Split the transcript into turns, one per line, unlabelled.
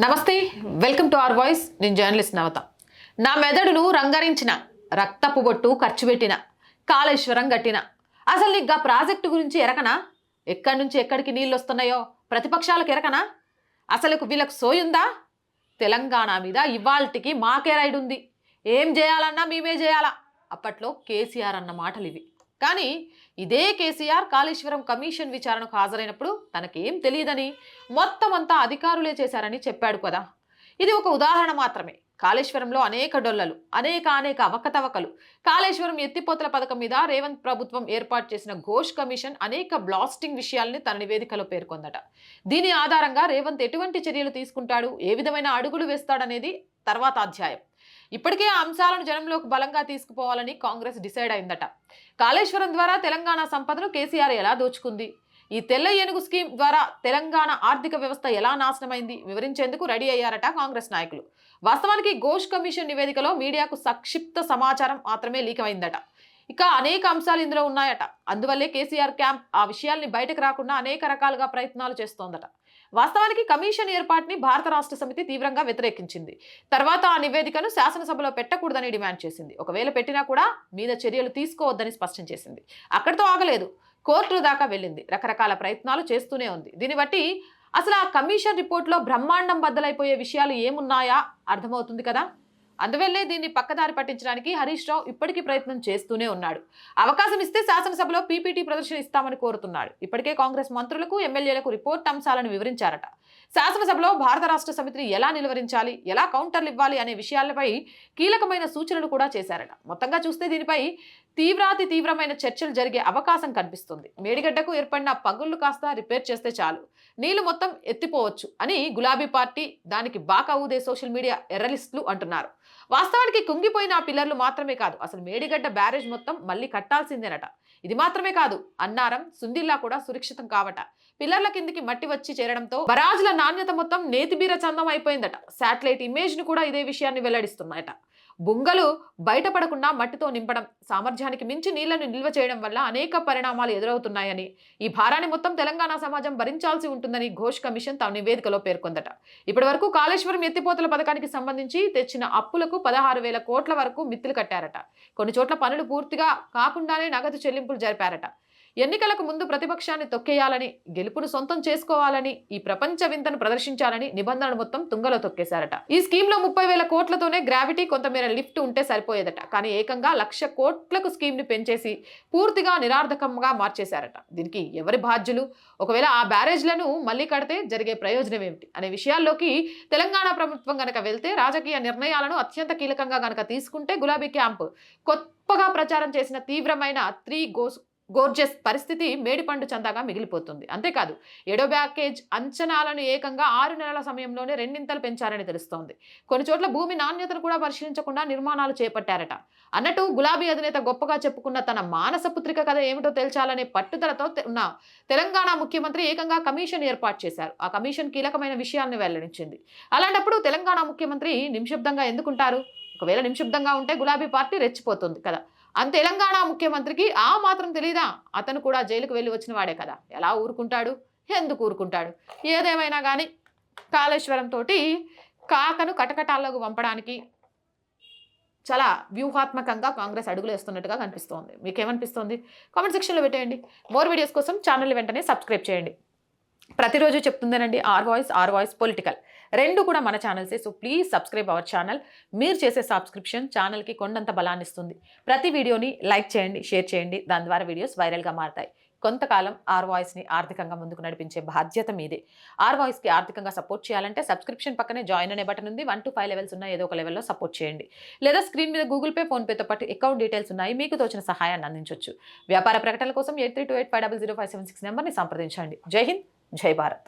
నమస్తే, welcome to our voice. నేను journalist నవత. నా మెదడును రంగరించిన, రక్తపు బొట్టు ఖర్చు పెట్టిన, కాళేశ్వరం గట్టిన, అసలు నీకు ప్రాజెక్టు గురించి ఎరకనా? ఎక్కడి నుంచి ఎక్కడికి నీళ్ళు వస్తున్నాయో ప్రతిపక్షాలకు ఎరకనా? అసలు వీళ్ళకు సోయుందా? తెలంగాణ మీద ఇవాల్టికి మాకే రైడ్ ఉంది. ఏం చేయాలన్నా మేమే చేయాలా. అప్పట్లో కేసీఆర్ అన్న మాటలు ఇవి. కానీ ఇదే కేసీఆర్ కాళేశ్వరం కమిషన్ విచారణకు హాజరైనప్పుడు తనకేం తెలియదని, మొత్తం అంతా అధికారులే చేశారని చెప్పాడు కదా. ఇది ఒక ఉదాహరణ మాత్రమే. కాళేశ్వరంలో అనేక డొల్లలు, అనేక అవకతవకలు, కాళేశ్వరం ఎత్తిపోతల పథకం మీద రేవంత్ ప్రభుత్వం ఏర్పాటు చేసిన ఘోష్ కమిషన్ అనేక బ్లాస్టింగ్ విషయాల్ని తన నివేదికలో పేర్కొందట. దీని ఆధారంగా రేవంత్ ఎటువంటి చర్యలు తీసుకుంటాడు, ఏ విధమైన అడుగులు వేస్తాడనేది తర్వాత అధ్యాయం. ఇప్పటికే ఆ అంశాలను జనంలోకి బలంగా తీసుకుపోవాలని కాంగ్రెస్ డిసైడ్ అయిందట. కాళేశ్వరం ద్వారా తెలంగాణ సంపదను కేసీఆర్ ఎలా దోచుకుంది, ఈ తెల్ల ఏనుగు స్కీమ్ ద్వారా తెలంగాణ ఆర్థిక వ్యవస్థ ఎలా నాశనమైంది వివరించేందుకు రెడీ అయ్యారట కాంగ్రెస్ నాయకులు. వాస్తవానికి ఘోష్ కమిషన్ నివేదికలో మీడియాకు సంక్షిప్త సమాచారం మాత్రమే లీక్ అయిందట. ఇక అనేక అంశాలు ఇందులో ఉన్నాయట. అందువల్లే కేసీఆర్ క్యాంప్ ఆ విషయాల్ని బయటకు రాకుండా అనేక రకాలుగా ప్రయత్నాలు చేస్తోందట. వాస్తవానికి కమిషన్ ఏర్పాటుని భారత రాష్ట్ర సమితి తీవ్రంగా వ్యతిరేకించింది. తర్వాత ఆ నివేదికను శాసనసభలో పెట్టకూడదని డిమాండ్ చేసింది. ఒకవేళ పెట్టినా కూడా మీద చర్యలు తీసుకోవద్దని స్పష్టం చేసింది. అక్కడితో ఆగలేదు, కోర్టుల దాకా వెళ్ళింది. రకరకాల ప్రయత్నాలు చేస్తూనే ఉంది. దీన్ని బట్టి అసలు ఆ కమిషన్ రిపోర్ట్లో బ్రహ్మాండం బద్దలైపోయే విషయాలు ఏమున్నాయా అర్థమవుతుంది కదా. అందువల్లే దీన్ని పక్కదారి పట్టించడానికి హరీష్ రావు ఇప్పటికీ ప్రయత్నం చేస్తూనే ఉన్నాడు. అవకాశం ఇస్తే శాసనసభలో పీపీటీ ప్రదర్శన ఇస్తామని కోరుతున్నాడు. ఇప్పటికే కాంగ్రెస్ మంత్రులకు, ఎమ్మెల్యేలకు రిపోర్ట్ అంశాలను వివరించారట. శాసనసభలో భారత రాష్ట్ర సమితిని ఎలా నిలువరించాలి, ఎలా కౌంటర్లు ఇవ్వాలి అనే విషయాలపై కీలకమైన సూచనలు కూడా చేశారట. మొత్తంగా చూస్తే దీనిపై తీవ్రమైన చర్చలు జరిగే అవకాశం కనిపిస్తుంది. మేడిగడ్డకు ఏర్పడిన పగుళ్లు కాస్త రిపేర్ చేస్తే చాలు, నీళ్లు మొత్తం ఎత్తిపోవచ్చు అని గులాబీ పార్టీ, దానికి బాకా ఊదే సోషల్ మీడియా ఎర్రలిస్టులు అంటున్నారు. వాస్తవానికి కుంగిపోయిన ఆ పిల్లర్లు మాత్రమే కాదు, అసలు మేడిగడ్డ బ్యారేజ్ మొత్తం మళ్ళీ కట్టాల్సిందేనట. ఇది మాత్రమే కాదు, అన్నారం, సుందిల్లా కూడా సురక్షితం కావట. పిల్లర్ల కిందికి మట్టి వచ్చి చేరడంతో బరాజుల నాణ్యత మొత్తం నేతిబీర చందం అయిపోయిందట. శాటిలైట్ ఇమేజ్ ను కూడా ఇదే విషయాన్ని వెల్లడిస్తున్నాయట. బుంగలు బయటపడకుండా మట్టితో నింపడం, సామర్థ్యానికి మించి నీళ్లను నిల్వ చేయడం వల్ల అనేక పరిణామాలు ఎదురవుతున్నాయని, ఈ భారాన్ని మొత్తం తెలంగాణ సమాజం భరించాల్సి ఉంటుందని ఘోష్ కమిషన్ తమ నివేదికలో పేర్కొందట. ఇప్పటి వరకు కాళేశ్వరం ఎత్తిపోతల పథకానికి సంబంధించి తెచ్చిన అప్పులకు 16,000 కోట్ల వరకు మిత్తులు కట్టారట. కొన్ని చోట్ల పనులు పూర్తిగా కాకుండానే నగదు చెల్లింపులు జరిపారట. ఎన్నికలకు ముందు ప్రతిపక్షాన్ని తొక్కేయాలని, గెలుపును సొంతం చేసుకోవాలని, ఈ ప్రపంచ వింతను ప్రదర్శించాలని నిబంధనలు మొత్తం తుంగలో తొక్కేశారట. ఈ స్కీమ్ లో 30,000 కోట్లతోనే గ్రావిటీ కొంతమేర లిఫ్ట్ ఉంటే సరిపోయేదట. కానీ ఏకంగా 1,00,000 కోట్లకు స్కీమ్ ని పెంచేసి పూర్తిగా నిరార్థకంగా మార్చేశారట. దీనికి ఎవరి బాధ్యులు, ఒకవేళ ఆ బ్యారేజ్లను మళ్లీ కడితే జరిగే ప్రయోజనం ఏమిటి అనే విషయాల్లోకి తెలంగాణ ప్రభుత్వం గనక వెళ్తే, రాజకీయ నిర్ణయాలను అత్యంత కీలకంగా గనక తీసుకుంటే, గులాబీ క్యాంప్ గొప్పగా ప్రచారం చేసిన తీవ్రమైన గోర్జెస్ పరిస్థితి మేడిపండు చందాగా మిగిలిపోతుంది. అంతేకాదు, 7వ ప్యాకేజ్ అంచనాలను ఏకంగా 6 నెలల సమయంలోనే 2 పెంచారని తెలుస్తోంది. కొన్ని చోట్ల భూమి నాణ్యతను కూడా పరిశీలించకుండా నిర్మాణాలు చేపట్టారట. అన్నట్టు గులాబీ అధినేత గొప్పగా చెప్పుకున్న తన మానసపుత్రిక కథ ఏమిటో తేల్చాలనే పట్టుదలతో ఉన్న తెలంగాణ ముఖ్యమంత్రి ఏకంగా కమిషన్ ఏర్పాటు చేశారు. ఆ కమిషన్ కీలకమైన విషయాలను వెల్లడించింది. అలాంటప్పుడు తెలంగాణ ముఖ్యమంత్రి నిశ్శబ్దంగా ఎందుకుంటారు? ఒకవేళ నిశ్శబ్దంగా ఉంటే గులాబీ పార్టీ రెచ్చిపోతుంది కదా. తెలంగాణ ముఖ్యమంత్రికి ఆ మాత్రం తెలీదా? అతను కూడా జైలుకు వెళ్ళి వచ్చిన వాడే కదా. ఎలా ఊరుకుంటాడు? ఎందుకు ఊరుకుంటాడు? ఏదేమైనా కానీ కాళేశ్వరం తోటి కాకను కటకటాల్లోకి పంపడానికి చాలా వ్యూహాత్మకంగా కాంగ్రెస్ అడుగులు వేస్తున్నట్టుగా కనిపిస్తోంది. మీకేమనిపిస్తోంది? కామెంట్ సెక్షన్లో పెట్టేయండి. మోర్ వీడియోస్ కోసం ఛానల్ వెంటనే సబ్స్క్రైబ్ చేయండి. ప్రతిరోజు చెప్తుందేనండి, ఆర్ వాయిస్ పొలిటికల్ రెండు కూడా మన ఛానల్సే. So please subscribe our channel. మీరు చేసే సబ్స్క్రిప్షన్ ఛానల్కి కొండంత బలాన్ని ఇస్తుంది. ప్రతి వీడియోని లైక్ చేయండి, షేర్ చేయండి. దాని ద్వారా వీడియోస్ వైరల్గా మారుతాయి. కొంతకాలం ఆర్ వాయిస్ని ఆర్థికంగా ముందుకు నడిపించే బాధ్యత మీదే. ఆర్ వాయిస్కి ఆర్థికంగా సపోర్ట్ చేయాలంటే సబ్స్క్రిప్షన్ పక్కనే జాయిన్ అనే బటన్ ఉంది. 1 to 5 లెవెల్స్ ఉన్న ఏదో ఒక లెవెల్లో సపోర్ట్ చేయండి. లేదా స్క్రీన్ మీద గూగుల్ పే, ఫోన్పేతో పాటు అకౌంట్ డీటెయిల్స్ ఉన్నాయి. మీకు తోచిన సహాయాన్ని అందించవచ్చు. వ్యాపార ప్రకటనల కోసం 8328500576 నెంబర్ని సంప్రదించండి. జై హింద్, జై భారత్.